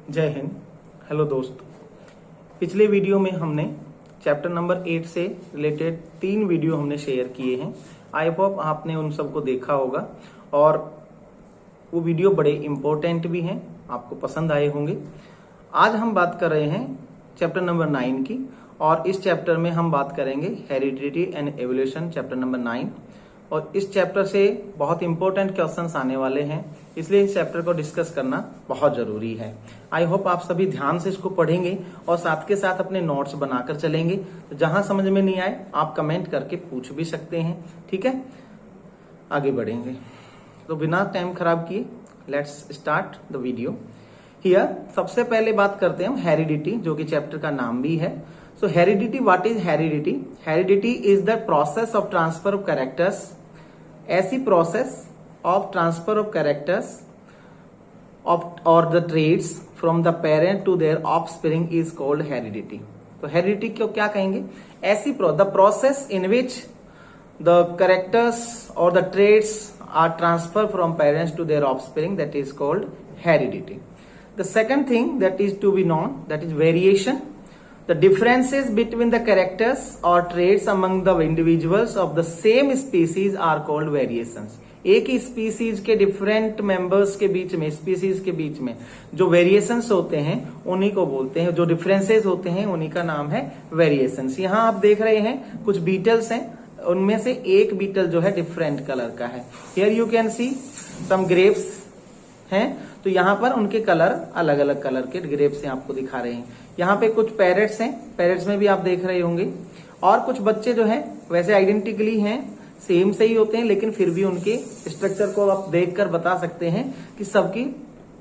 जय हिंद। हेलो दोस्त, पिछले वीडियो में हमने चैप्टर नंबर 8 से रिलेटेड 3 वीडियो हमने शेयर किए हैं। आई होप आपने उन सबको देखा होगा और वो वीडियो बड़े इंपॉर्टेंट भी हैं, आपको पसंद आए होंगे। आज हम बात कर रहे हैं चैप्टर नंबर 9 की और इस चैप्टर में हम बात करेंगे heredity and evolution, chapter number 9। और इस चैप्टर से बहुत इंपॉर्टेंट क्वेश्चंस आने वाले हैं, इसलिए इस चैप्टर को डिस्कस करना बहुत जरूरी है। आई होप आप सभी ध्यान से इसको पढ़ेंगे और साथ के साथ अपने नोट्स बनाकर चलेंगे। तो जहां समझ में नहीं आए आप कमेंट करके पूछ भी सकते हैं, ठीक है। आगे बढ़ेंगे तो बिना टाइम खराब किए let's start the video here. सबसे पहले बात करते हैं हम हेरिडिटी, जो कि चैप्टर का नाम भी है। So heredity, what is heredity? Heredity is the process of transfer of characters. ऐसी process of transfer of characters or the traits from the parent to their offspring is called heredity. तो heredity को क्या कहेंगे? ऐसी the process in which the characters or the traits are transferred from parents to their offspring, that is called heredity. The second thing that is to be known, that is variation. The differences between the characters or traits among the individuals of the same species are called variations. एक ही species के different members के बीच में, species के बीच में जो variations होते हैं उन्हीं को बोलते हैं, जो डिफरेंसेस होते हैं उन्हीं का नाम है वेरिएशंस। यहाँ आप देख रहे हैं कुछ बीटल्स हैं, उनमें से एक बीटल जो है डिफरेंट कलर का है। Here you can see some grapes हैं, तो यहाँ पर उनके कलर अलग अलग कलर के ग्रेप्स आपको दिखा रहे हैं। यहाँ पे कुछ पैरेट्स हैं, पैरेट्स में भी आप देख रहे होंगे। और कुछ बच्चे जो है वैसे आइडेंटिकली हैं, सेम से ही होते हैं, लेकिन फिर भी उनके स्ट्रक्चर को आप देखकर बता सकते हैं कि सबकी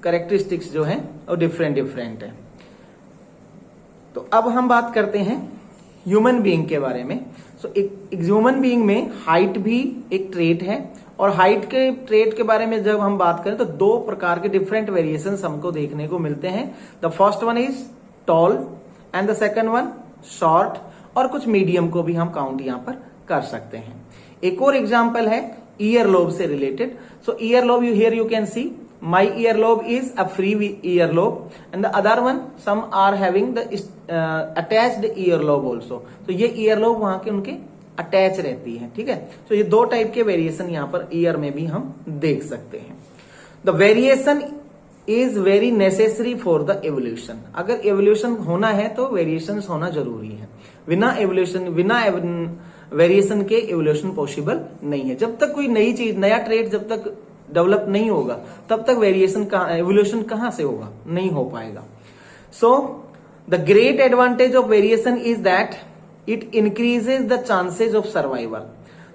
कैरेक्टरिस्टिक्स जो हैं वो डिफरेंट डिफरेंट है। तो अब हम बात करते हैं ह्यूमन बीइंग के बारे में। सो एक ह्यूमन बीइंग में हाइट भी एक ट्रेट है और हाइट के ट्रेट के बारे में जब हम बात करें तो 2 प्रकार के डिफरेंट वेरिएशंस हमको देखने को मिलते हैं। The first one is tall and the second one short, और कुछ मीडियम को भी हम काउंट यहां पर कर सकते हैं। एक और एग्जाम्पल है ईयर लोब से related. So ear lobe, you here you can see my ear lobe is a free ear lobe and the other one some are having the attached ear lobe also. तो ये ear lobe वहां के उनके attach रहती है, ठीक है। तो ये 2 टाइप के वेरिएशन यहाँ पर ईयर में भी हम देख सकते हैं। The variation is very necessary for the evolution. अगर एवोल्यूशन होना है तो वेरिएशन होना जरूरी है। बिना वेरिएशन के एवोल्यूशन पॉसिबल नहीं है। जब तक कोई नई चीज, नया ट्रेड जब तक डेवलप नहीं होगा तब तक एवोल्यूशन कहां से होगा? नहीं हो पाएगा। So the great advantage of variation is that it increases the chances of survival.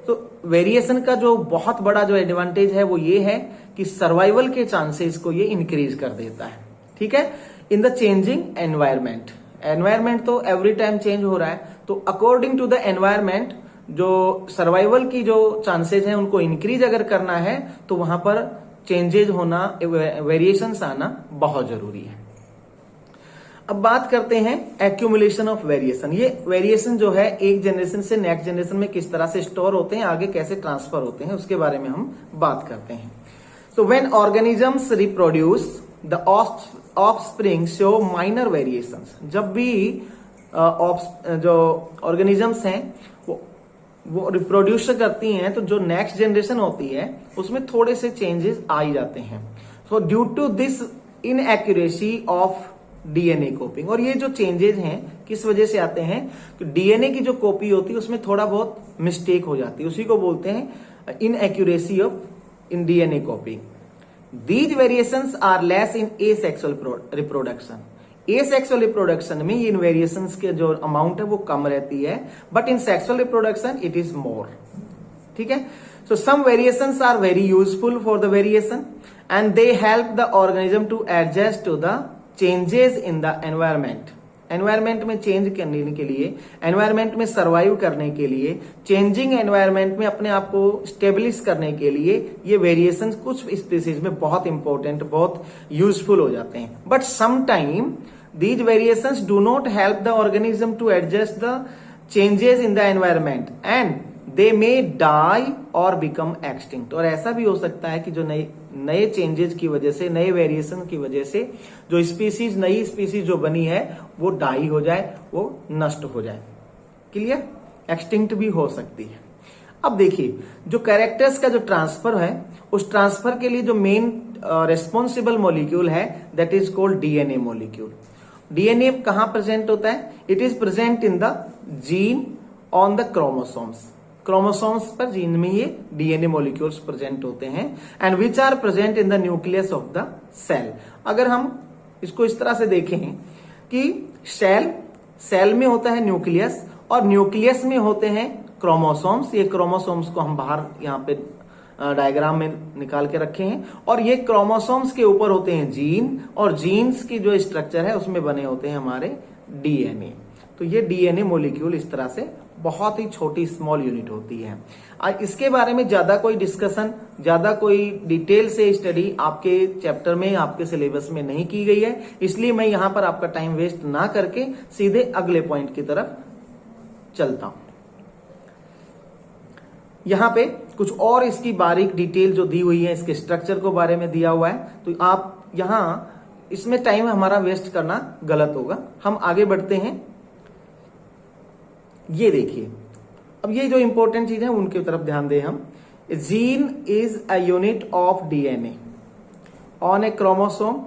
तो वेरिएशन का जो बहुत बड़ा जो एडवांटेज है वो ये है कि सर्वाइवल के चांसेस को ये इंक्रीज कर देता है, ठीक है। In the changing environment, environment तो एवरी टाइम चेंज हो रहा है, तो अकॉर्डिंग टू द एनवायरमेंट जो सर्वाइवल की जो चांसेस हैं उनको इंक्रीज अगर करना है तो वहां पर चेंजेज होना, वेरिएशंस आना बहुत जरूरी है। अब बात करते हैं एक्यूमुलेशन ऑफ वेरिएशन। ये वेरिएशन जो है एक जनरेशन से नेक्स्ट जनरेशन में किस तरह से स्टोर होते हैं, आगे कैसे ट्रांसफर होते हैं, उसके बारे में हम बात करते हैं। So when organisms reproduce the offspring show minor variations. जब भी जो ऑर्गेनिजम्स हैं वो रिप्रोड्यूस करती हैं तो जो नेक्स्ट जनरेशन होती है उसमें थोड़े से चेंजेस आ ही जाते हैं। So due to this inaccuracy of DNA copying. और ये जो चेंजेस हैं किस वजह से आते हैं? तो डीएनए की जो कॉपी होती है उसमें थोड़ा बहुत मिस्टेक हो जाती है, उसी को बोलते हैं inaccuracy of in DNA copying. These variations are less in asexual reproduction. Asexual reproduction में इन वेरिएशंस के जो अमाउंट है वो कम रहती है, but in sexual reproduction it is more, ठीक है। So some variations are very useful for the variation and they help the organism to adjust to the changes in the environment. Environment में change करने के लिए, environment में survive करने के लिए, चेंजिंग एनवायरमेंट में अपने आप को स्टेब्लिश करने के लिए ये वेरिएशंस कुछ स्पीसीज में बहुत इंपॉर्टेंट, बहुत यूजफुल हो जाते हैं। But sometime these variations do not help the organism to adjust the changes in the environment and they may die और बिकम एक्सटिंक्ट। और ऐसा भी हो सकता है कि जो नए चेंजेस की वजह से, नए वेरिएशन की वजह से जो स्पीसीज, नई स्पीसीज जो बनी है वो डाई हो जाए, वो नष्ट हो जाए। क्लियर? एक्सटिंक्ट भी हो सकती है। अब देखिए, जो कैरेक्टर्स का जो ट्रांसफर है, उस ट्रांसफर के लिए जो मेन रेस्पॉन्सिबल मॉलिक्यूल है that is called DNA molecule. DNA कहां प्रेजेंट होता है? It is present in the gene on the chromosomes. Chromosomes पर, जीन में ये डीएनए मॉलिक्यूल्स प्रेजेंट होते हैं and which are present in the nucleus of the cell. अगर हम इसको इस तरह से देखें कि सेल में होता है न्यूक्लियस और न्यूक्लियस में होते हैं क्रोमोसोम्स। ये क्रोमोसोम्स को हम बाहर यहाँ पे डायग्राम में निकाल के रखे हैं, और ये क्रोमोसोम्स के ऊपर होते हैं जीन, और जीन्स की जो स्ट्रक्चर है उसमें बने होते हैं हमारे डीएनए। तो ये डीएनए मॉलिक्यूल इस तरह से बहुत ही छोटी स्मॉल यूनिट होती है। इसके बारे में ज्यादा कोई डिस्कशन, ज्यादा कोई डिटेल से स्टडी आपके चैप्टर में, आपके सिलेबस में नहीं की गई है, इसलिए मैं यहां पर आपका टाइम वेस्ट ना करके सीधे अगले पॉइंट की तरफ चलता हूं। यहां पे कुछ और इसकी बारीक डिटेल जो दी हुई है, इसके स्ट्रक्चर को बारे में दिया हुआ है, तो आप यहां इसमें टाइम हमारा वेस्ट करना गलत होगा। हम आगे बढ़ते हैं। ये देखिए, अब ये जो इंपॉर्टेंट चीज है उनकी तरफ ध्यान दें हम। Gene is a unit of DNA on a chromosome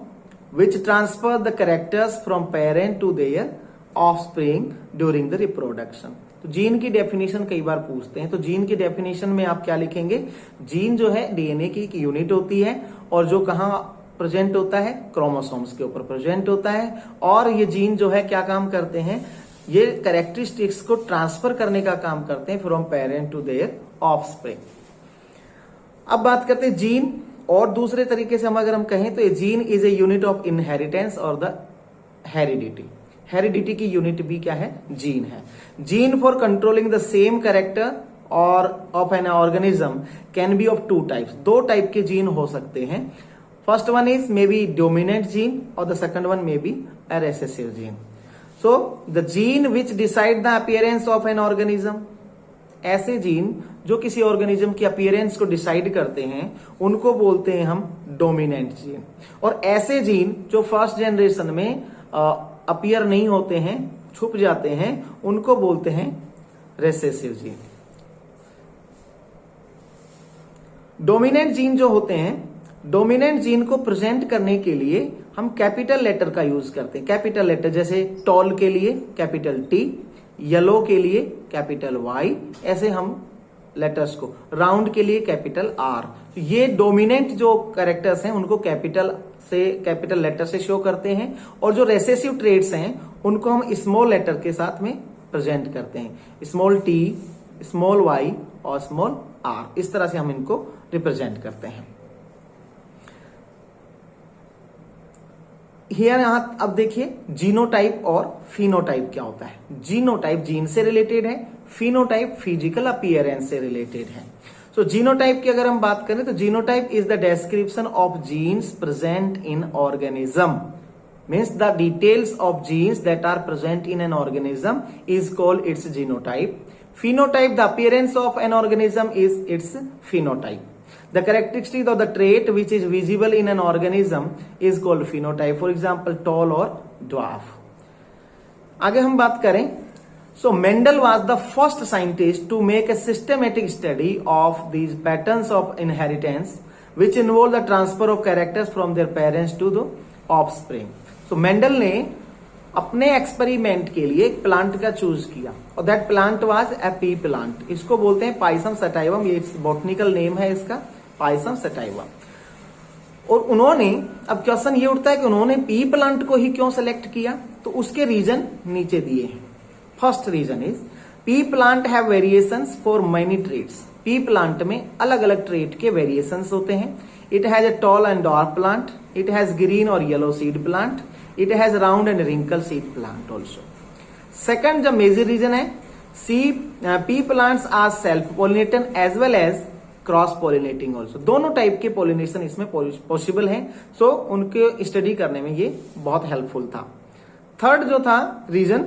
which transfer the characters from parent to their offspring during the reproduction. तो जीन की डेफिनेशन कई बार पूछते हैं, तो जीन की डेफिनेशन में आप क्या लिखेंगे? जीन जो है डीएनए की एक यूनिट होती है, और जो कहां प्रेजेंट होता है? क्रोमोसोम्स के ऊपर प्रेजेंट होता है। और ये जीन जो है क्या काम करते हैं? ये कैरेक्टरिस्टिक्स को ट्रांसफर करने का काम करते हैं from parent to their offspring. अब बात करते हैं जीन, और दूसरे तरीके से हम अगर हम कहें तो gene is a unit of inheritance और द हेरिडिटी। हेरिडिटी की यूनिट भी क्या है? जीन है। Gene for controlling the same character और of an organism can be of two types. दो टाइप के जीन हो सकते हैं। First one is may be dominant gene और the second one may be a recessive gene. So the gene which decide the appearance of an organism, ऐसे gene जो किसी organism की अपीयरेंस को डिसाइड करते हैं उनको बोलते हैं हम डोमिनेंट जीन। और ऐसे जीन जो फर्स्ट जनरेशन में अपीयर नहीं होते हैं, छुप जाते हैं, उनको बोलते हैं रेसेसिव जीन। डोमिनेंट जीन जो होते हैं, डोमिनेंट जीन को प्रेजेंट करने के लिए हम कैपिटल लेटर का यूज करते हैं। कैपिटल लेटर जैसे टॉल के लिए कैपिटल टी, येलो के लिए कैपिटल वाई, ऐसे हम लेटर्स को, राउंड के लिए कैपिटल आर। तो ये डोमिनेंट जो कैरेक्टर्स हैं उनको कैपिटल लेटर से शो करते हैं, और जो रेसेसिव ट्रेड्स हैं उनको हम स्मॉल लेटर के साथ में प्रेजेंट करते हैं। स्मॉल टी, स्मॉल वाई और स्मॉल आर, इस तरह से हम इनको रिप्रेजेंट करते हैं। यहां अब देखिए जीनोटाइप और फिनोटाइप क्या होता है। जीनोटाइप जीन से रिलेटेड है, फिनोटाइप फिजिकल अपीयरेंस से रिलेटेड है। सो जीनोटाइप की अगर हम बात करें तो genotype is the description of genes present in organism, means the details of genes that are present in an organism is called its genotype. Phenotype the appearance of an organism is its phenotype. The characteristic of the trait which is visible in an organism is called phenotype. For example, tall or dwarf. आगे हम बात करें, so Mendel was the first scientist to make a systematic study of these patterns of inheritance which involve the transfer of characters from their parents to the offspring. So Mendel ने अपने experiment के लिए एक plant का choose किया, और that plant was A P plant. इसको बोलते हैं पाइसम सटाइवम, ये बॉटनिकल नेम है इसका, पाइसम सटाइवम। और उन्होंने, अब क्वेश्चन ये उठता है कि उन्होंने पी प्लांट को ही क्यों सेलेक्ट किया, तो उसके रीजन नीचे दिए हैं। First reason is pea plant have variations for many traits. Pea plant में अलग अलग ट्रेट के वेरिएशंस होते हैं। It has a tall and dark plant, it has green और yellow seed plant, it has round and wrinkle seed plant also. Second जो major reason है, pea plants are self pollinating as well as cross pollinating also. दोनों type के pollination इसमें possible है, सो उनके study करने में ये बहुत हेल्पफुल था। थर्ड जो था reason,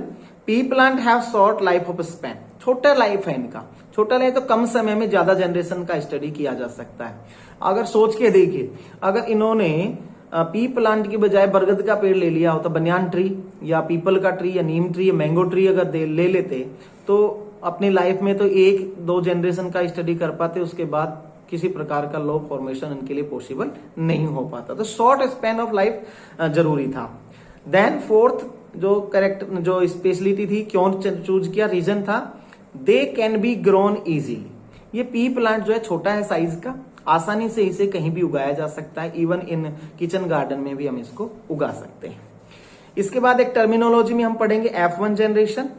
pea plant have short life of span, छोटा लाइफ है इनका, छोटा लाइफ तो कम समय में ज्यादा जनरेशन का स्टडी किया जा सकता है। अगर सोच के देखिए, अगर इन्होंने पी प्लांट की बजाय बरगद का पेड़ ले लिया होता, बनियान ट्री या पीपल का ट्री या नीम ट्री या मैंगो ट्री अगर ले लेते तो अपनी लाइफ में तो 1-2 जनरेशन का स्टडी कर पाते, उसके बाद किसी प्रकार का लो फॉर्मेशन इनके लिए पॉसिबल नहीं हो पाता। तो शॉर्ट स्पैन ऑफ लाइफ जरूरी था। देन फोर्थ जो स्पेशलिटी थी, क्यों चूज किया, रीजन था they can be grown easily. ये पी प्लांट जो है छोटा है साइज का, आसानी से इसे कहीं भी उगाया जा सकता है, इवन इन किचन गार्डन में भी हम इसको उगा सकते हैं। इसके बाद एक टर्मिनोलॉजी में हम पढ़ेंगे F1 जनरेशन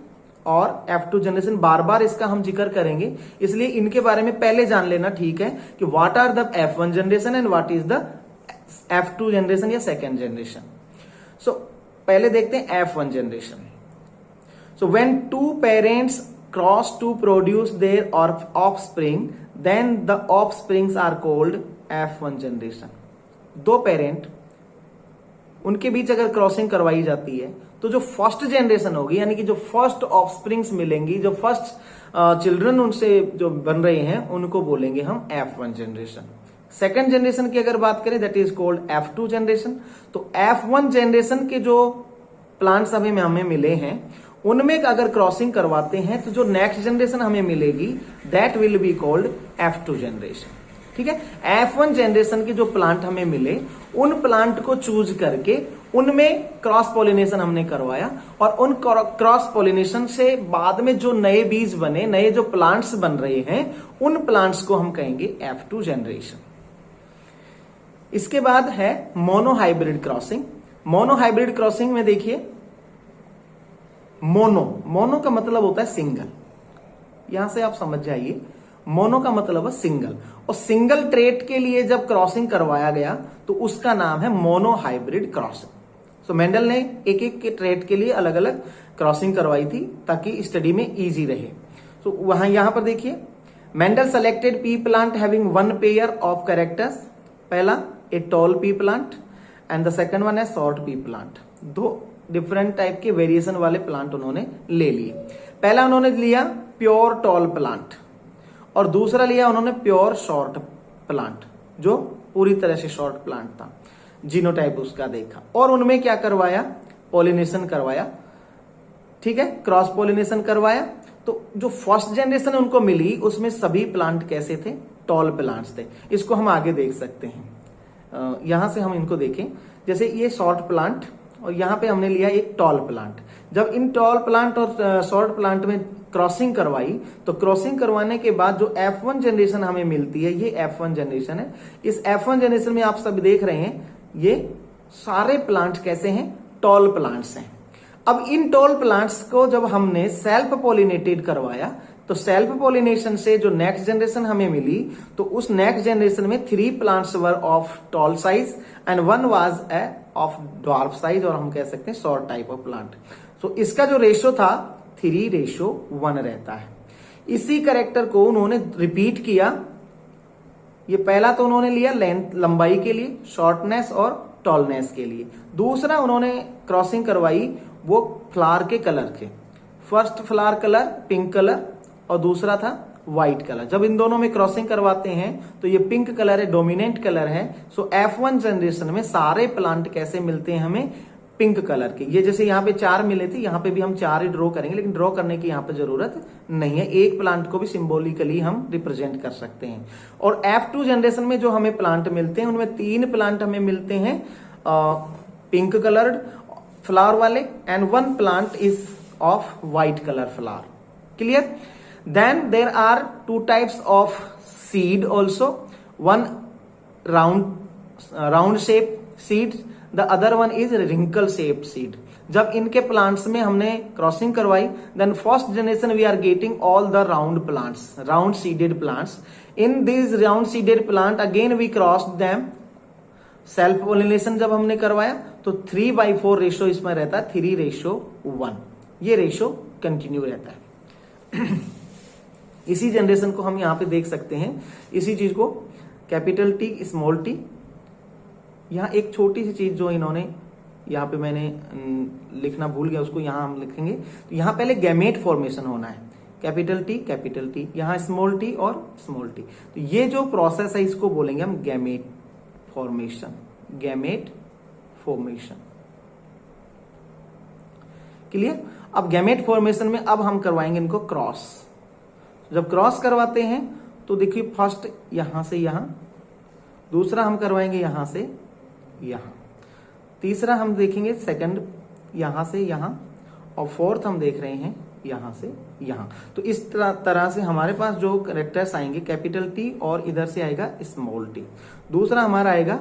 और F2 जनरेशन, बार बार इसका हम जिक्र करेंगे, इसलिए इनके बारे में पहले जान लेना ठीक है कि what are the F1 generation and what is the F2 generation या सेकेंड जनरेशन। सो पहले देखते हैं F1 generation. So when 2 parents cross to produce their offspring then the offspring are called F1 generation. 2 parent उनके बीच अगर crossing करवाई जाती है तो जो फर्स्ट जनरेशन होगी, यानी कि जो फर्स्ट ऑफस्प्रिंग्स मिलेंगी, जो फर्स्ट चिल्ड्रन उनसे जो बन रहे हैं, उनको बोलेंगे हम F1 जनरेशन। सेकेंड जनरेशन की अगर बात करें that is called F2 generation. तो F1 जनरेशन के जो प्लांट्स अभी हमें मिले हैं उनमें अगर क्रॉसिंग करवाते हैं तो जो नेक्स्ट जनरेशन हमें मिलेगी that will be called F2 generation. ठीक है, F1 जनरेशन के जो प्लांट हमें मिले उन प्लांट को चूज करके उनमें क्रॉस पॉलिनेशन हमने करवाया और उन क्रॉस पॉलिनेशन से बाद में जो नए बीज बने, नए जो प्लांट्स बन रहे हैं, उन प्लांट्स को हम कहेंगे F2 जनरेशन। इसके बाद है मोनोहाइब्रिड क्रॉसिंग। मोनोहाइब्रिड क्रॉसिंग में देखिए, मोनो का मतलब होता है सिंगल, यहां से आप समझ जाइए, मोनो का मतलब है सिंगल, और सिंगल ट्रेट के लिए जब क्रॉसिंग करवाया गया तो उसका नाम है मोनोहाइब्रिड क्रॉसिंग। सो मेंडल ने एक एक के ट्रेट के लिए अलग अलग क्रॉसिंग करवाई थी ताकि स्टडी में इजी रहे। तो वहां यहां पर देखिए, Mendel selected pea plant having 1 pair of characters. पहला a tall pea plant and the second one है short pea plant. 2 different type के वेरिएशन वाले प्लांट उन्होंने ले लिए। पहला उन्होंने लिया प्योर टॉल प्लांट और दूसरा लिया उन्होंने प्योर शॉर्ट प्लांट, जो पूरी तरह से शॉर्ट प्लांट था, जीनोटाइप उसका देखा, और उनमें क्या करवाया, पॉलिनेशन करवाया। ठीक है, क्रॉस पॉलिनेशन करवाया। तो जो फर्स्ट जनरेशन उनको मिली उसमें सभी प्लांट कैसे थे, टॉल प्लांट्स थे। इसको हम आगे देख सकते हैं, यहां से हम इनको देखें, जैसे ये शॉर्ट प्लांट और यहां पे हमने लिया एक टॉल प्लांट। जब इन टॉल प्लांट और शॉर्ट प्लांट में क्रॉसिंग करवाई तो क्रॉसिंग करवाने के बाद जो F1 जनरेशन हमें मिलती है, ये F1 जनरेशन है। इस F1 जनरेशन में आप सब देख रहे हैं ये सारे प्लांट कैसे हैं, टॉल प्लांट्स हैं। अब इन टॉल प्लांट्स को जब हमने सेल्फ पॉलिनेटेड करवाया तो सेल्फ पॉलिनेशन से जो नेक्स्ट जनरेशन हमें मिली, तो उस नेक्स्ट जनरेशन में 3 plants were of tall size and 1 was of dwarf size, और हम कह सकते हैं शॉर्ट टाइप ऑफ प्लांट। सो इसका जो रेशो था 3:1 रहता है। इसी कैरेक्टर को उन्होंने रिपीट किया। ये पहला तो उन्होंने लिया लेंथ, लंबाई के लिए, शॉर्टनेस और टॉलनेस के लिए। दूसरा उन्होंने क्रॉसिंग करवाई वो फ्लावर के कलर के, first flower colour pink colour और दूसरा था व्हाइट कलर। जब इन दोनों में क्रॉसिंग करवाते हैं तो ये पिंक कलर है, डोमिनेंट कलर है। सो F1 जनरेशन में सारे प्लांट कैसे मिलते हैं हमें, पिंक कलर के। ये जैसे यहाँ पे 4 मिले थे, यहाँ पे भी हम 4 ही ड्रॉ करेंगे, लेकिन ड्रॉ करने की यहाँ पे जरूरत नहीं है, एक प्लांट को भी सिंबॉलिकली हम रिप्रेजेंट कर सकते हैं। और F2 जनरेशन में जो हमें प्लांट मिलते हैं उनमें 3 प्लांट हमें मिलते हैं पिंक कलर्ड फ्लावर वाले and 1 plant is of white colour flower. Clear? Then there are 2 types of seed also. One round shape seed, the other one is wrinkle shaped seed. जब इनके plants में हमने crossing करवाई, then first generation we are getting all the round plants, round seeded plants. In these round seeded plant again we crossed them. Self pollination जब हमने करवाया तो 3/4 ratio इसमें रहता है, 3:1। ये रेशो कंटिन्यू रहता है। इसी जनरेशन को हम यहां पे देख सकते हैं, इसी चीज को कैपिटल T स्मॉल t। यहां एक छोटी सी चीज जो इन्होंने यहाँ पे मैंने लिखना भूल गया, उसको यहां हम लिखेंगे। तो यहां पहले गैमेट फॉर्मेशन होना है। कैपिटल टी, यहाँ स्मॉल टी और स्मॉल टी। तो ये जो प्रोसेस है इसको बोलेंगे हम गैमेट फॉर्मेशन। क्लियर? अब गैमेट फॉर्मेशन में अब हम करवाएंगे इनको क्रॉस। जब क्रॉस करवाते हैं तो देखिए फर्स्ट यहां से यहां, दूसरा हम करवाएंगे यहां से यहां, तीसरा हम देखेंगे सेकंड यहां से यहां, और फोर्थ हम देख रहे हैं यहां से यहां। तो इस तरह से हमारे पास जो कैरेक्टर्स आएंगे कैपिटल टी और इधर से आएगा स्मॉल टी। दूसरा हमारा आएगा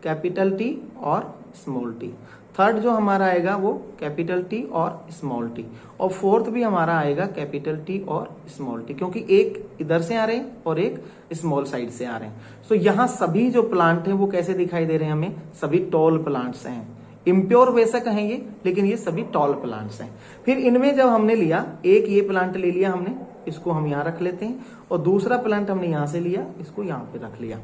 कैपिटल टी और स्मॉल टी। थर्ड जो हमारा आएगा वो कैपिटल टी और स्मॉल टी, और फोर्थ भी हमारा आएगा कैपिटल टी और स्मॉल टी, क्योंकि एक इधर से आ रहे हैं और एक स्मॉल साइड से आ रहे हैं। सो यहाँ सभी जो प्लांट हैं वो कैसे दिखाई दे रहे हैं हमें? सभी टॉल प्लांट्स हैं। इम्प्योर बेशक हैं ये, लेकिन ये सभी टॉल प्लांट्स हैं। फिर इनमें जब हमने लिया, एक ये प्लांट ले लिया हमने, इसको हम यहाँ रख लेते हैं, और दूसरा प्लांट हमने यहां से लिया, इसको यहाँ पे रख लिया।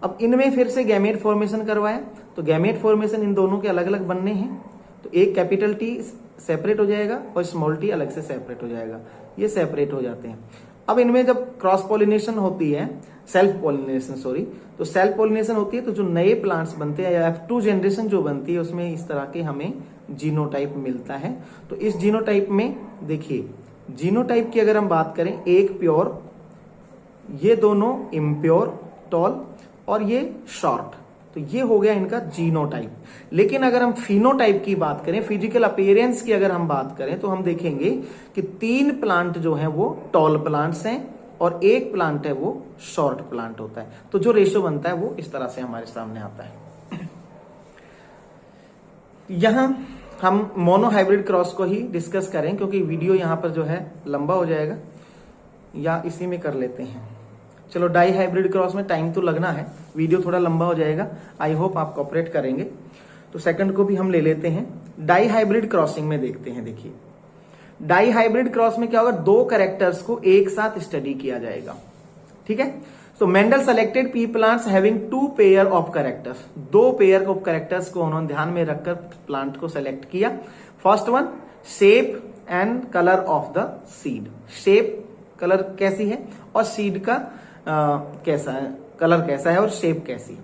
अब इनमें फिर से गैमेट फॉर्मेशन करवाया, तो गैमेट फॉर्मेशन इन दोनों के अलग अलग बनने हैं। तो एक कैपिटल टी सेपरेट हो जाएगा और स्मॉल टी अलग से सेपरेट हो जाएगा, ये सेपरेट हो जाते हैं। अब इनमें जब क्रॉस पॉलिनेशन होती है, सेल्फ पॉलिनेशन तो सेल्फ पॉलिनेशन होती है, तो जो नए प्लांट्स बनते हैं या F2 जनरेशन जो बनती है उसमें इस तरह के हमें जीनोटाइप मिलता है। तो इस जीनोटाइप में देखिए, जीनोटाइप की अगर हम बात करें, एक प्योर, ये दोनों इम्प्योर टॉल और ये शॉर्ट, तो ये हो गया इनका जीनोटाइप। लेकिन अगर हम फिनोटाइप की बात करें, फिजिकल अपीयरेंस की अगर हम बात करें, तो हम देखेंगे कि 3 प्लांट जो हैं वो टॉल प्लांट्स हैं और एक प्लांट है वो शॉर्ट प्लांट होता है। तो जो रेशियो बनता है वो इस तरह से हमारे सामने आता है। यहां हम मोनो हाइब्रिड क्रॉस को ही डिस्कस करें, क्योंकि वीडियो यहां पर जो है लंबा हो जाएगा, या इसी में कर लेते हैं। चलो, डाई हाइब्रिड क्रॉस में टाइम तो लगना है, वीडियो थोड़ा लंबा हो जाएगा, आई होप आप कोऑपरेट करेंगे। तो सेकंड को भी हम ले लेते हैं। डाई हाइब्रिड क्रॉसिंग में देखते हैं। देखिए, डाई हाइब्रिड क्रॉस में क्या होगा, 2 कैरेक्टर्स को एक साथ स्टडी किया जाएगा। ठीक है, so Mendel selected pea plants having 2 pair of characters, 2 pair of characters को उन्होंने ध्यान में रखकर प्लांट को सेलेक्ट किया। First one, shape and colour of the seed. Shape, colour कैसी है, और सीड का कैसा है, कलर कैसा है और शेप कैसी है।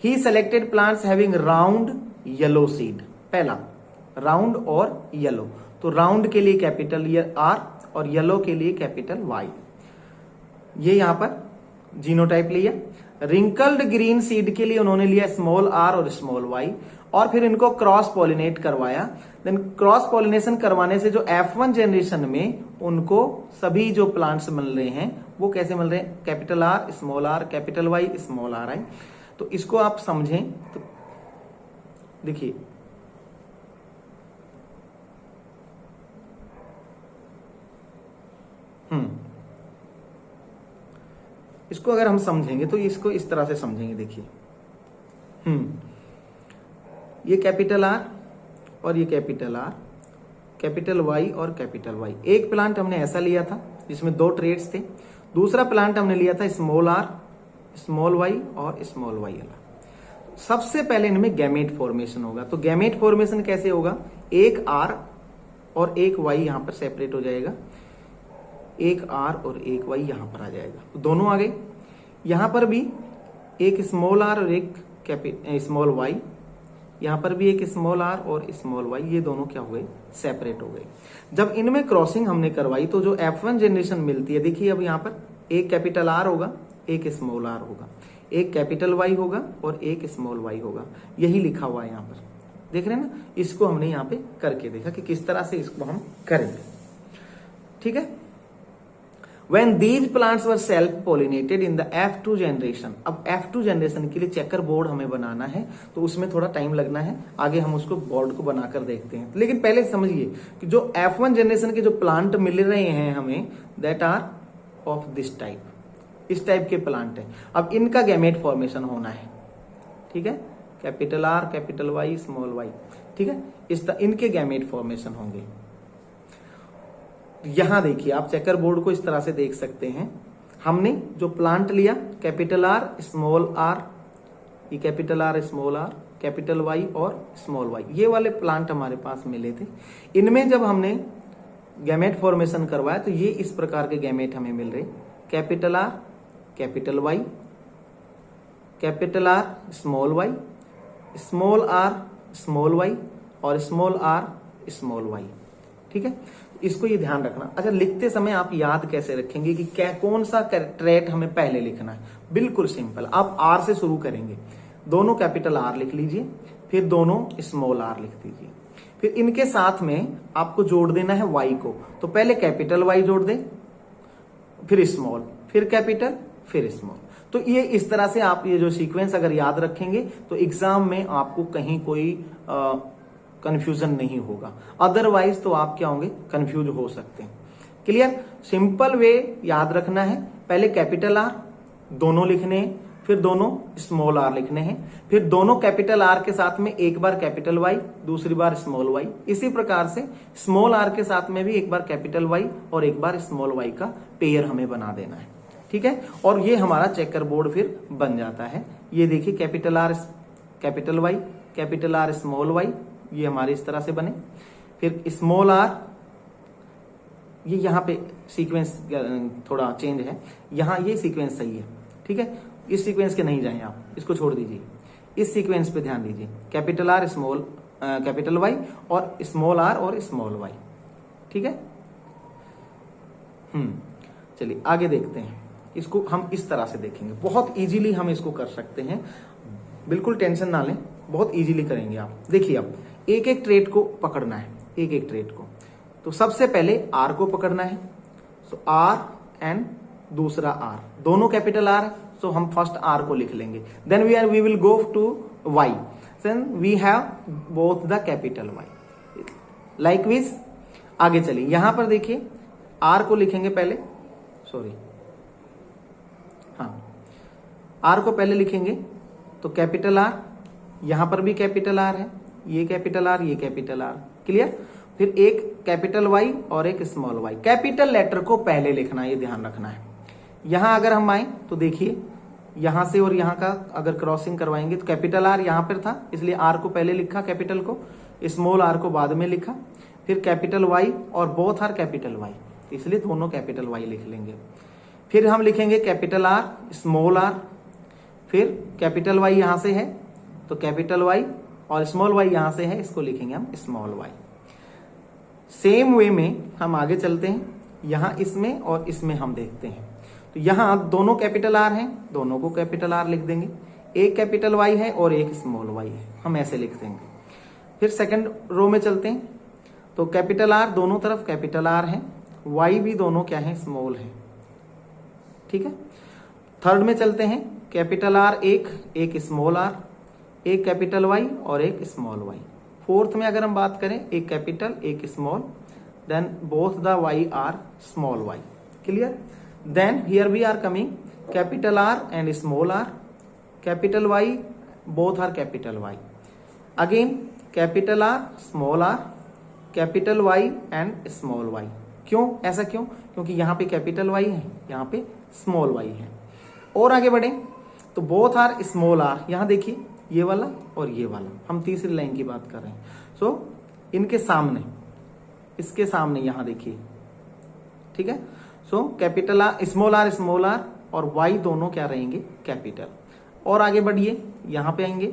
He selected plants having round yellow seed. पहला राउंड और येलो, तो राउंड के लिए कैपिटल R और येलो के लिए कैपिटल Y। ये यहां पर जीनोटाइप लिया। रिंकल्ड ग्रीन सीड के लिए उन्होंने लिया स्मॉल r और स्मॉल y, और फिर इनको क्रॉस पॉलिनेट करवाया। देन क्रॉस पॉलिनेशन करवाने से जो F1 जनरेशन में उनको सभी जो प्लांट्स मिल रहे हैं वो कैसे मिल रहे हैं, capital R small r capital Y small r i। तो इसको आप समझें तो देखिए, इसको अगर हम समझेंगे तो इसको इस तरह से समझेंगे। देखिए, ये कैपिटल R और ये कैपिटल R, कैपिटल Y और कैपिटल Y। एक प्लांट हमने ऐसा लिया था जिसमें 2 ट्रेड्स थे। दूसरा प्लांट हमने लिया था स्मॉल r स्मॉल y और स्मॉल y वाला। सबसे पहले इनमें गैमेट फॉर्मेशन होगा। तो गैमेट फॉर्मेशन कैसे होगा, एक R और एक Y यहां पर सेपरेट हो जाएगा, एक R और एक Y यहां पर आ जाएगा, तो दोनों आ गए। यहां पर भी एक स्मॉल r और एक स्मॉल y, यहां पर भी एक स्मॉल r और स्मॉल y, ये दोनों क्या हो गए, सेपरेट हो गए। जब इनमें क्रॉसिंग हमने करवाई तो जो F1 जनरेशन मिलती है, देखिए अब यहां पर एक कैपिटल R होगा, एक स्मॉल r होगा, एक कैपिटल Y होगा और एक स्मॉल y होगा। यही लिखा हुआ है यहां पर, देख रहे हैं ना। इसको हमने यहां पे करके देखा कि किस तरह से इसको हम करेंगे। ठीक है, When these plants were self-pollinated in the F2 generation, अब F2 जनरेशन के लिए चेकर बोर्ड हमें बनाना है, तो उसमें थोड़ा टाइम लगना है, आगे हम उसको बोर्ड को बनाकर देखते हैं। लेकिन पहले समझिए कि जो F1 जनरेशन के जो प्लांट मिल रहे हैं हमें, that are of this type, इस टाइप के प्लांट है। अब इनका गैमेट फॉर्मेशन होना है। ठीक है, capital R capital Y small y। ठीक है, इनके गैमेट फॉर्मेशन होंगे। यहां देखिए, आप चेकर बोर्ड को इस तरह से देख सकते हैं। हमने जो प्लांट लिया कैपिटल R स्मॉल r, ये capital R small r, capital Y और स्मॉल y, ये वाले प्लांट हमारे पास मिले थे। इनमें जब हमने गैमेट फॉर्मेशन करवाया तो ये इस प्रकार के गैमेट हमें मिल रहे, capital R capital Y, capital R small Y, small R small Y और स्मॉल आर स्मॉल वाई। ठीक है, इसको ये ध्यान रखना। अच्छा, लिखते समय आप याद कैसे रखेंगे कि क्या कौन सा ट्रेट हमें पहले लिखना है? बिल्कुल सिंपल, आप आर से शुरू करेंगे, दोनों कैपिटल आर लिख लीजिए, फिर दोनों स्मॉल आर लिख दीजिए, फिर इनके साथ में आपको जोड़ देना है वाई को। तो पहले कैपिटल वाई जोड़ दे, फिर स्मॉल, फिर कैपिटल, फिर स्मॉल। तो ये इस तरह से आप ये जो सीक्वेंस अगर याद रखेंगे तो एग्जाम में आपको कहीं कोई कंफ्यूजन नहीं होगा, अदरवाइज तो आप क्या होंगे, कंफ्यूज हो सकते हैं। क्लियर? सिंपल वे याद रखना है, पहले कैपिटल आर दोनों लिखने हैं, फिर दोनों स्मॉल आर लिखने हैं, फिर दोनों कैपिटल आर के साथ में एक बार कैपिटल वाई, दूसरी बार स्मॉल वाई। इसी प्रकार से स्मॉल आर के साथ में भी एक बार कैपिटल वाई और एक बार स्मॉल वाई का पेयर हमें बना देना है। ठीक है, और ये हमारा चेकर बोर्ड फिर बन जाता है। ये देखिए, capital R capital Y, capital R small Y, ये हमारे इस तरह से बने। फिर स्मॉल आर, ये यहाँ पे सीक्वेंस थोड़ा चेंज है, यहाँ ये सीक्वेंस सही है। ठीक है, इस सीक्वेंस के नहीं जाएं आप, इसको छोड़ दीजिए, इस सीक्वेंस पे ध्यान दीजिए, capital R small capital Y और स्मॉल आर और स्मॉल वाई। ठीक है, चलिए आगे देखते हैं। इसको हम इस तरह से देखेंगे, बहुत इजीली हम इसको कर सकते हैं, बिल्कुल टेंशन ना लें, बहुत इजीली करेंगे आप। देखिए, अब एक एक ट्रेट को पकड़ना है, एक एक ट्रेट को। तो सबसे पहले आर को पकड़ना है, सो आर एंड दूसरा आर, दोनों कैपिटल आर है, सो हम फर्स्ट आर को लिख लेंगे। Then we will go to Y, then we have both the capital Y. Likewise आगे चलिए, यहां पर देखिए आर को लिखेंगे पहले, सॉरी हाँ, आर को पहले लिखेंगे तो कैपिटल आर, यहां पर भी कैपिटल आर है, ये कैपिटल आर, ये कैपिटल आर। क्लियर? फिर एक कैपिटल वाई और एक स्मॉल वाई। कैपिटल लेटर को पहले लिखना है, ये ध्यान रखना है। यहां अगर हम आए तो देखिए, यहां से और यहां का अगर क्रॉसिंग करवाएंगे तो कैपिटल आर यहां पर था, इसलिए आर को पहले लिखा कैपिटल को, स्मॉल आर को बाद में लिखा, फिर कैपिटल वाई और बोथ आर कैपिटल वाई, इसलिए दोनों कैपिटल वाई लिख लेंगे। फिर हम लिखेंगे कैपिटल आर स्मॉल आर, फिर कैपिटल वाई यहां से है तो कैपिटल वाई और स्मॉल वाई यहां से है, इसको लिखेंगे हम स्मॉल वाई। सेम वे में हम आगे चलते हैं, यहां इसमें और इसमें हम देखते हैं। तो यहां दोनों कैपिटल आर हैं, दोनों को कैपिटल आर लिख देंगे, एक कैपिटल वाई है और एक स्मॉल वाई है, हम ऐसे लिख देंगे। फिर सेकंड रो में चलते हैं, तो कैपिटल आर दोनों तरफ कैपिटल आर है, वाई भी दोनों क्या है, स्मॉल है। ठीक है, थर्ड में चलते हैं, कैपिटल आर एक स्मॉल आर, एक कैपिटल वाई और एक स्मॉल वाई। फोर्थ में अगर हम बात करें, एक कैपिटल एक small, then both the Y are small Y. Clear? Then here we are coming capital R and small R, capital Y both are capital Y, again capital R small R, capital Y and small Y. क्यों ऐसा क्यों? क्योंकि यहाँ पे capital Y है, यहाँ पे small Y है। और आगे बढ़े तो बोथ आर स्मॉल आर, यहां देखिए ये वाला और ये वाला, हम तीसरी लाइन की बात कर रहे हैं। सो इनके सामने, इसके सामने यहां देखिए। ठीक है, so capital R small R और वाई दोनों क्या रहेंगे, कैपिटल। और आगे बढ़िए, यहां पे आएंगे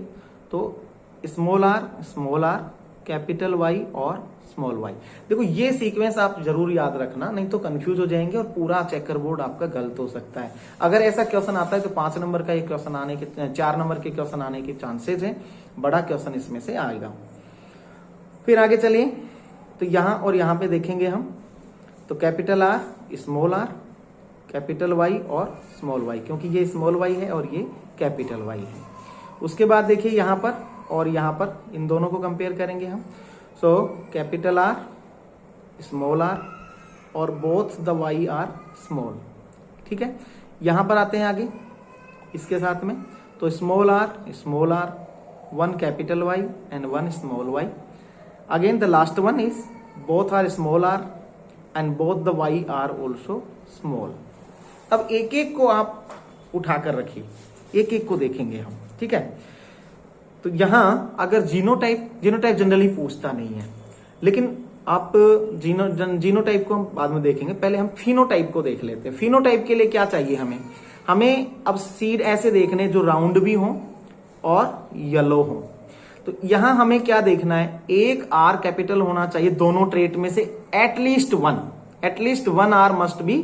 तो स्मॉल आर कैपिटल वाई और स्मॉल वाई। देखो ये सीक्वेंस आप जरूर याद रखना, नहीं तो कंफ्यूज हो जाएंगे और पूरा चेकर बोर्ड आपका गलत हो सकता है। अगर ऐसा क्वेश्चन आता है तो 5 नंबर का एक क्वेश्चन आने के, 4 नंबर के क्वेश्चन आने के चांसेस हैं, बड़ा क्वेश्चन इसमें से आएगा। फिर आगे चलिए, तो यहां और यहां पे देखेंगे हम, तो capital R small R, capital Y और स्मॉल वाई, क्योंकि ये स्मॉल वाई है और ये कैपिटल वाई है। उसके बाद देखिए यहां पर और यहां पर, इन दोनों को कंपेयर करेंगे हम। So capital R small R और both the Y are small. ठीक है, यहां पर आते हैं आगे इसके साथ में, तो small R, 1 capital Y and 1 small Y. Again the last one is both R small R and both the Y are also small. अब एक एक को आप उठाकर रखिए, एक एक को देखेंगे हम। ठीक है, तो यहां अगर जीनोटाइप जनरली पूछता नहीं है, लेकिन आप जीनोटाइप को हम बाद में देखेंगे, पहले हम फिनोटाइप को देख लेते हैं। फिनोटाइप के लिए क्या चाहिए हमें अब सीड ऐसे देखने जो राउंड भी हो और येलो हो। तो यहां हमें क्या देखना है, एक आर कैपिटल होना चाहिए दोनों ट्रेट में से, at least one R must be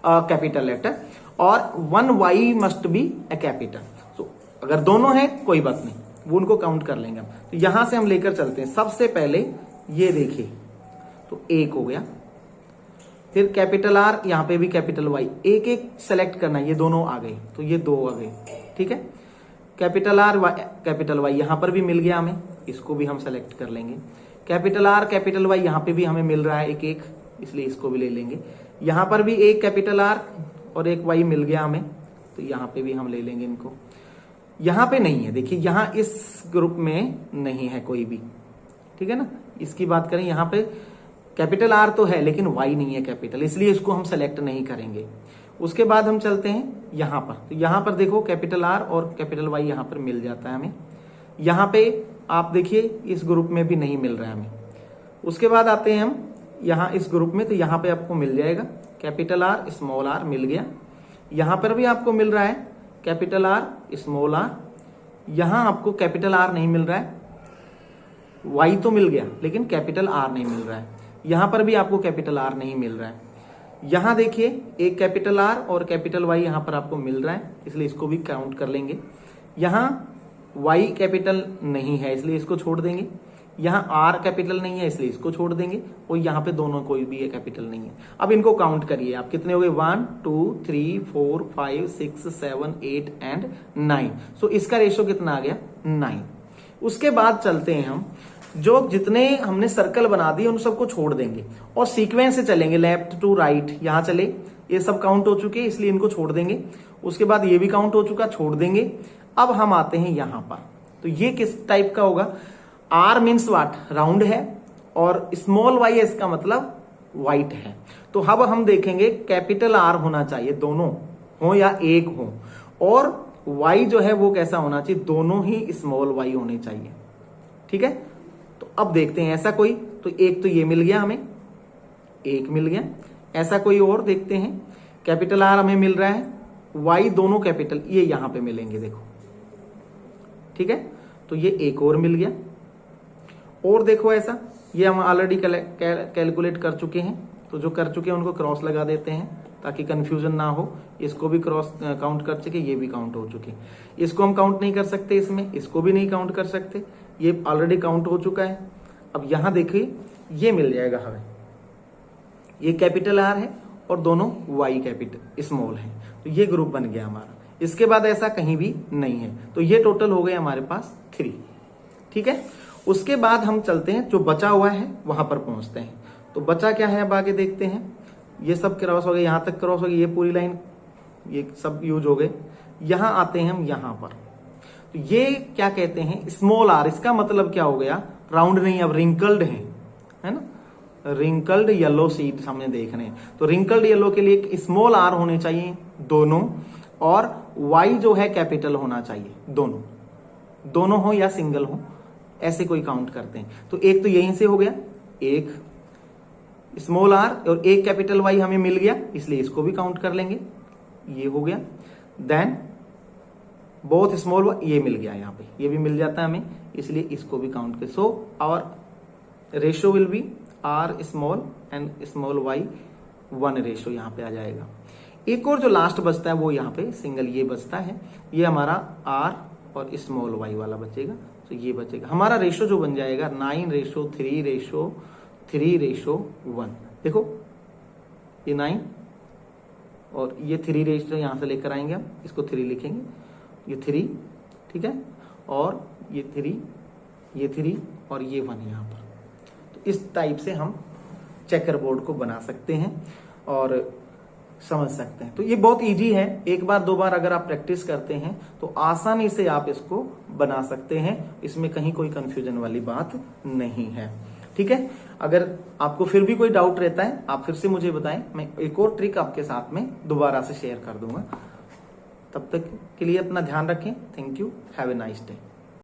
capital letter और one Y must be a capital. तो अगर दोनों है कोई बात नहीं, वो उनको काउंट कर लेंगे हम। तो यहां से हम लेकर चलते हैं। सबसे पहले ये देखिए, तो एक हो गया, फिर कैपिटल आर, यहां पे भी कैपिटल वाई, एक एक सेलेक्ट करना है। ये दोनों आ गए, तो ये दो आ गए, ठीक है। कैपिटल आर कैपिटल वाई यहां पर भी मिल गया हमें, इसको भी हम सेलेक्ट कर लेंगे। कैपिटल आर कैपिटल वाई यहां पे भी हमें मिल रहा है एक एक, इसलिए इसको भी ले लेंगे। यहां पर भी एक कैपिटल आर और एक वाई मिल गया हमें, तो यहां पे भी हम ले लेंगे इनको। यहां पे नहीं है, देखिए यहां इस ग्रुप में नहीं है कोई भी, ठीक है ना। इसकी बात करें, यहां पे कैपिटल आर तो है लेकिन वाई नहीं है कैपिटल, इसलिए इसको हम सेलेक्ट नहीं करेंगे। उसके बाद हम चलते हैं यहां पर, तो यहां पर देखो कैपिटल आर और कैपिटल वाई यहां पर मिल जाता है हमें। यहां पे आप देखिए इस ग्रुप में भी नहीं मिल रहा है हमें। उसके बाद आते हैं हम यहां इस ग्रुप में, तो यहां पे आपको मिल जाएगा कैपिटल आर स्मॉल आर, मिल गया। यहां पर भी आपको मिल रहा है कैपिटल आर स्मॉल आर। यहां आपको कैपिटल आर नहीं मिल रहा है, वाई तो मिल गया लेकिन कैपिटल आर नहीं मिल रहा है। यहां पर भी आपको कैपिटल आर नहीं मिल रहा है। यहां देखिए एक कैपिटल आर और कैपिटल वाई यहां पर आपको मिल रहा है, इसलिए इसको भी काउंट कर लेंगे। यहां वाई कैपिटल नहीं है इसलिए इसको छोड़ देंगे। यहां आर कैपिटल नहीं है इसलिए इसको छोड़ देंगे, और यहां पे दोनों कोई भी कैपिटल नहीं है। अब इनको काउंट करिए आप, कितने हो गए, 1 2 3 4 5 6 7 8 एंड 9। सो इसका रेशो कितना आ गया, 9। उसके बाद चलते हैं हम, जो जितने हमने सर्कल बना दिए उन सबको छोड़ देंगे और सीक्वेंस से चलेंगे, लेफ्ट टू राइट। यहां चले, ये सब काउंट हो चुके इसलिए इनको छोड़ देंगे। उसके बाद ये भी काउंट हो चुका, छोड़ देंगे। अब हम आते हैं यहां पर, तो ये किस टाइप का होगा, आर मीन्स वाट, राउंड है, और स्मॉल वाई है इसका मतलब व्हाइट है। तो अब हम देखेंगे कैपिटल आर होना चाहिए, दोनों हो या एक हो, और वाई जो है वो कैसा होना चाहिए, दोनों ही स्मॉल वाई होने चाहिए, ठीक है। तो अब देखते हैं ऐसा कोई, तो एक तो ये मिल गया हमें, एक मिल गया। ऐसा कोई और देखते हैं, कैपिटल आर हमें मिल रहा है, वाई दोनों कैपिटल, ये यहां पे मिलेंगे देखो, ठीक है। तो ये एक और मिल गया। और देखो ऐसा, ये हम ऑलरेडी कैलकुलेट कर चुके हैं, तो जो कर चुके हैं उनको क्रॉस लगा देते हैं ताकि कंफ्यूजन ना हो। इसको भी क्रॉस काउंट कर चुके, ये भी काउंट हो चुके। इसको हम काउंट नहीं कर सकते इसमें, इसको भी नहीं काउंट कर सकते, ये ऑलरेडी काउंट हो चुका है। अब यहां देखिए ये मिल जाएगा हमें, ये कैपिटल आर है और दोनों वाई कैपिटल स्मॉल है, तो ये ग्रुप बन गया हमारा। इसके बाद ऐसा कहीं भी नहीं है, तो ये टोटल हो गए हमारे पास 3, ठीक है। उसके बाद हम चलते हैं, जो बचा हुआ है वहां पर पहुंचते हैं। तो बचा क्या है अब आगे देखते हैं। ये सब क्रॉस हो गए, यहां तक क्रॉस हो गई, ये पूरी लाइन ये सब यूज हो गए। यहां आते हैं हम यहां पर, तो ये क्या कहते हैं, स्मॉल आर। इसका मतलब क्या हो गया, राउंड नहीं, अब रिंकल्ड है ना, रिंकल्ड येलो सीड हमने देखने हैं। तो रिंकल्ड येलो के लिए स्मॉल आर होने चाहिए दोनों, और वाई जो है कैपिटल होना चाहिए, दोनों हो या सिंगल हो, ऐसे कोई काउंट करते हैं। तो एक तो यहीं से हो गया, एक स्मॉल आर और एक कैपिटल वाई हमें मिल गया, इसलिए इसको भी काउंट कर लेंगे, ये हो गया। देन बोथ स्मॉल वाई, ये मिल गया, यहाँ पे ये भी मिल जाता है हमें, इसलिए इसको भी काउंट कर। So our ratio will be R small and small Y 1 ratio यहाँ पे आ जाएगा। एक और जो लास्ट बचता है वो यहाँ पे सिंगल ये बचता है, ये हमारा आर और स्मॉल वाई वाला बचेगा। तो ये बचेगा हमारा रेशियो जो बन जाएगा 9:3:1। देखो ये 9 और ये 3 रेशियो यहां से लेकर आएंगे हम, इसको 3 लिखेंगे, ये 3, ठीक है, और ये 3, ये 3 और ये 1 यहां पर। तो इस टाइप से हम चेकर बोर्ड को बना सकते हैं और समझ सकते हैं। तो ये बहुत इजी है, एक बार दो बार अगर आप प्रैक्टिस करते हैं तो आसानी से आप इसको बना सकते हैं, इसमें कहीं कोई कंफ्यूजन वाली बात नहीं है, ठीक है। अगर आपको फिर भी कोई डाउट रहता है आप फिर से मुझे बताएं, मैं एक और ट्रिक आपके साथ में दोबारा से शेयर कर दूंगा। तब तक के लिए अपना ध्यान रखें। Thank you, have a nice day.